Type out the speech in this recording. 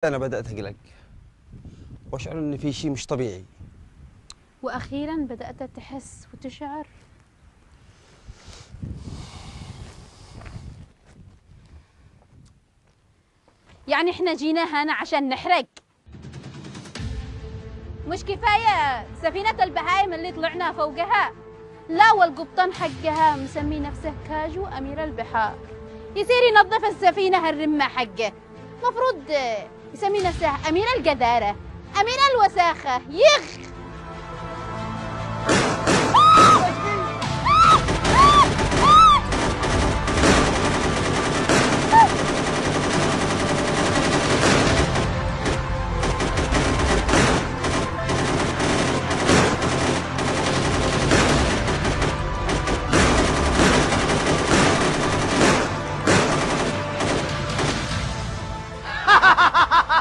أنا بدأت أقلق وأشعر إن في شيء مش طبيعي. وأخيرا بدأت تحس وتشعر. يعني احنا جينا هنا عشان نحرق؟ مش كفاية سفينة البهايم اللي طلعنا فوقها؟ لا، والقبطان حقها مسمي نفسه كاجو أمير البحار، يصير ينظف السفينة هالرمة حقه. مفروض يسمي نفسه أمير القذارة، أمير الوساخة. يخ